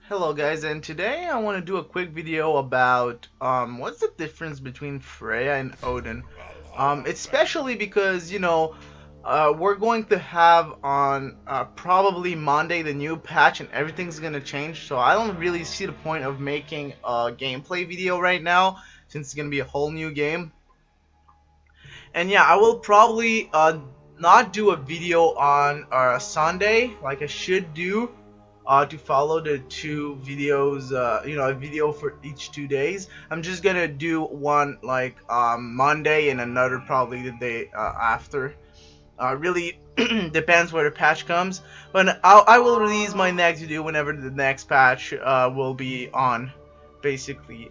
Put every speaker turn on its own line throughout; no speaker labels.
Hello guys, and today I want to do a quick video about what's the difference between Freya and Odin. Especially because we're going to have on probably Monday the new patch and everything's gonna change, so I don't really see the point of making a gameplay video right now since it's gonna be a whole new game. And yeah, I will probably not do a video on Sunday like I should do, to follow the two videos, a video for each 2 days. I'm just gonna do one like Monday and another probably the day after. Really depends where the patch comes, but I will release my next video whenever the next patch will be on. Basically,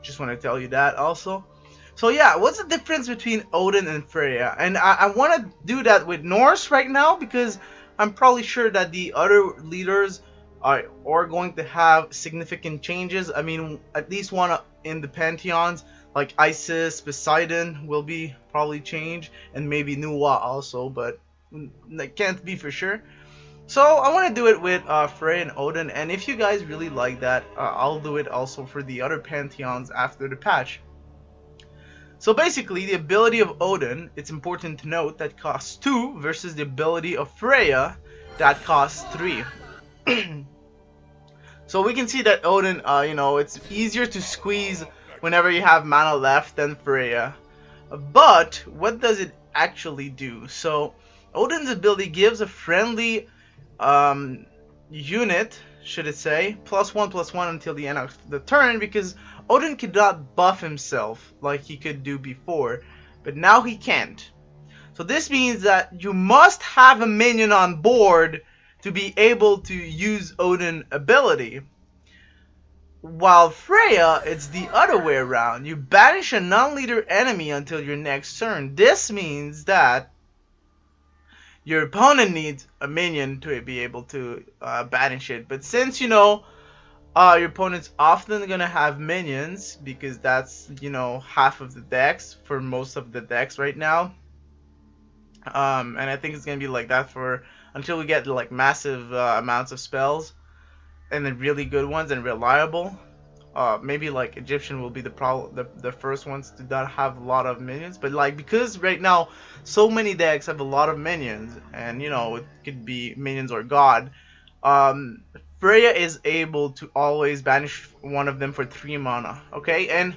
just want to tell you that also. So yeah, what's the difference between Odin and Freya? And I want to do that with Norse right now because I'm probably sure that the other leaders are going to have significant changes. I mean, at least one in the pantheons, like Isis, Poseidon will be probably changed, and maybe Nuwa also, but that can't be for sure. So I want to do it with Freya and Odin, and if you guys really like that, I'll do it also for the other pantheons after the patch. So basically, the ability of Odin, it's important to note, that costs 2 versus the ability of Freya that costs 3. So we can see that Odin, it's easier to squeeze whenever you have mana left than Freya. But what does it actually do? So Odin's ability gives a friendly unit, should it say, +1/+1 until the end of the turn, because Odin could not buff himself like he could do before, but now he can't. So this means that you must have a minion on board to be able to use Odin ability. While Freya, it's the other way around. You banish a non-leader enemy until your next turn. This means that your opponent needs a minion to be able to banish it. But since your opponent's often gonna have minions, because that's half of the decks for most of the decks right now. And I think it's gonna be like that for until we get like massive amounts of spells and the really good ones and reliable. Maybe like Egyptian will be the first ones to not have a lot of minions, but like because right now so many decks have a lot of minions, and it could be minions or god. Freya is able to always banish one of them for 3 mana. Okay, and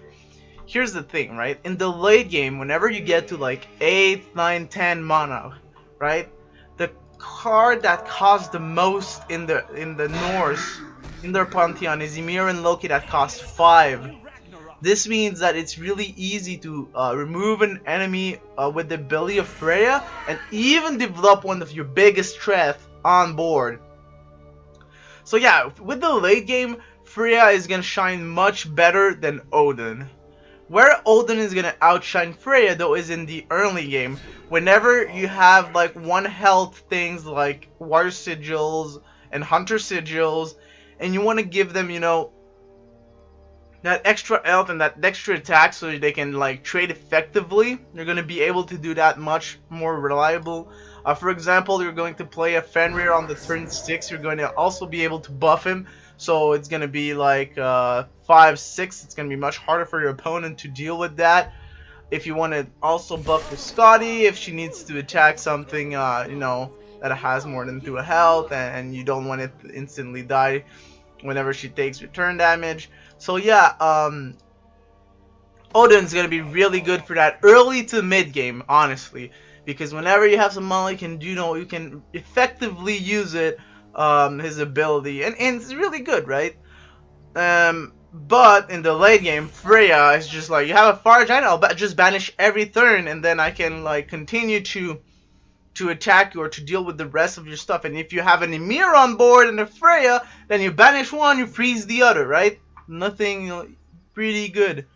here's the thing, right? In the late game, whenever you get to like 8, 9, 10 mana, right? The card that costs the most in the Norse, in their pantheon, is Ymir and Loki, that costs 5. This means that it's really easy to remove an enemy with the ability of Freya, and even develop one of your biggest threats on board. So yeah, with the late game, Freya is gonna shine much better than Odin. Where Odin is gonna outshine Freya though is in the early game. Whenever you have like 1 health things like War Sigils and Hunter Sigils, and you want to give them, that extra health and that extra attack so they can like trade effectively, you're gonna be able to do that much more reliable. For example, you're going to play a Fenrir on the turn 6, you're going to also be able to buff him. So it's going to be like 5, 6. It's going to be much harder for your opponent to deal with that. If you want to also buff your Scotty, if she needs to attack something, that has more than 2 health, and you don't want it to instantly die whenever she takes return damage. So yeah, Odin's going to be really good for that early to mid game, honestly. Because whenever you have some mana, you can effectively use it. His ability, and it's really good, right? But in the late game, Freya is just like, you have a fire giant, I'll just banish every turn, and then I can like continue to attack you or to deal with the rest of your stuff. And if you have an Ymir on board and a Freya, then you banish one, you freeze the other, right? Nothing, pretty good.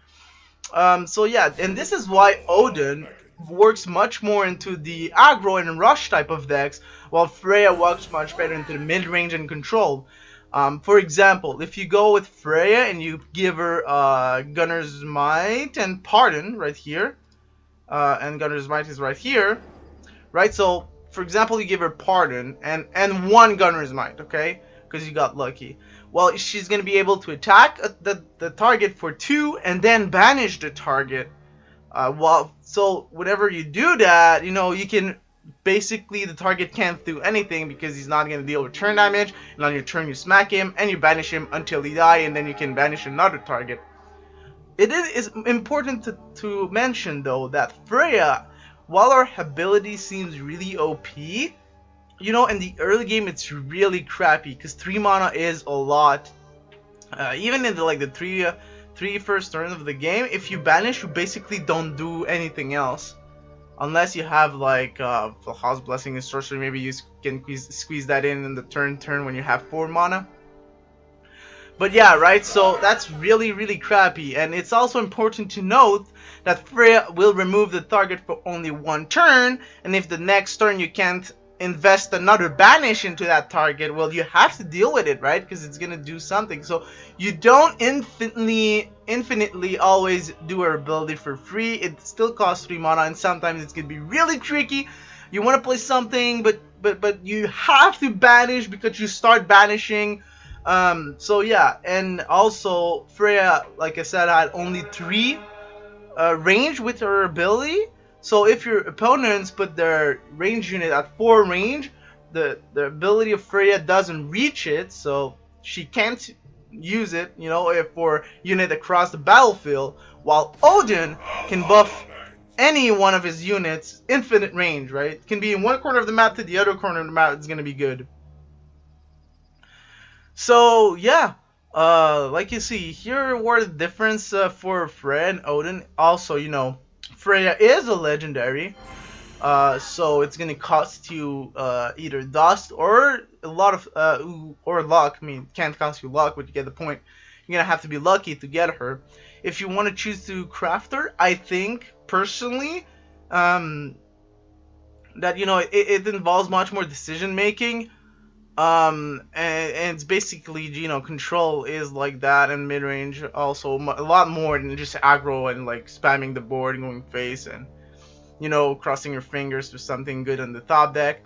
So yeah, and this is why Odin works much more into the aggro and rush type of decks, while Freya works much better into the mid-range and control. For example, if you go with Freya and you give her Gunner's Might and Pardon right here, and Gunner's Might is right here, right? So, for example, you give her Pardon and 1 Gunner's Might, okay? Because you got lucky. well, she's gonna be able to attack the target for 2 and then banish the target. So whenever you do that, you know, you can basically, the target can't do anything because he's not gonna deal with turn damage, and on your turn you smack him and you banish him until he die, and then you can banish another target. It is important to mention though that Freya, while her ability seems really OP, you know, in the early game it's really crappy because 3 mana is a lot. Even in the three first turns of the game, if you banish, you basically don't do anything else. Unless you have like Valhall's Blessing and Sorcery, maybe you can squeeze that in the turn when you have 4 mana. But yeah, right, so that's really crappy. And it's also important to note that Freya will remove the target for only 1 turn, and if the next turn you can't invest another banish into that target, well, you have to deal with it, right? Because it's gonna do something. So you don't infinitely always do her ability for free. It still costs 3 mana, and sometimes it's gonna be really tricky. You want to play something, but you have to banish because you start banishing. So yeah, and also Freya, like I said, had only 3 range with her ability. So if your opponents put their range unit at 4 range, the ability of Freya doesn't reach it, so she can't use it, you know, for unit across the battlefield, while Odin can buff any one of his units infinite range, right? It can be in one corner of the map to the other corner of the map, it's gonna be good. So yeah, like you see here, were the difference for Freya and Odin. Also, you know, Freya is a legendary, so it's gonna cost you either dust or a lot of or luck. I mean, it can't cost you luck, but you get the point. You're gonna have to be lucky to get her. If you want to choose to craft her, I think personally that, you know, it involves much more decision making. And it's basically, you know, control is like that, and mid-range also a lot more than just aggro and like spamming the board and going face and, you know, crossing your fingers for something good on the top deck.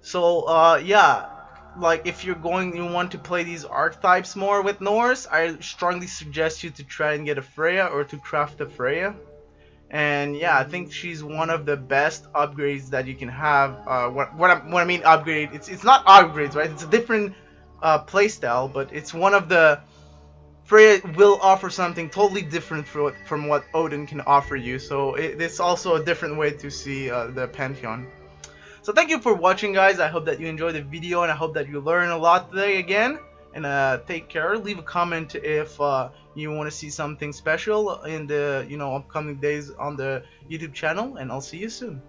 So yeah, like if you want to play these archetypes more with Norse, I strongly suggest you to try and get a Freya or to craft a Freya. And yeah, I think she's one of the best upgrades that you can have. What I mean upgrade, it's not upgrades, right? It's a different playstyle, but it's one of the, Freya will offer something totally different from what Odin can offer you. So it's also a different way to see the Pantheon. So thank you for watching, guys. I hope that you enjoyed the video, and I hope that you learned a lot today again. And take care. Leave a comment if you want to see something special in the, you know, upcoming days on the YouTube channel, and I'll see you soon.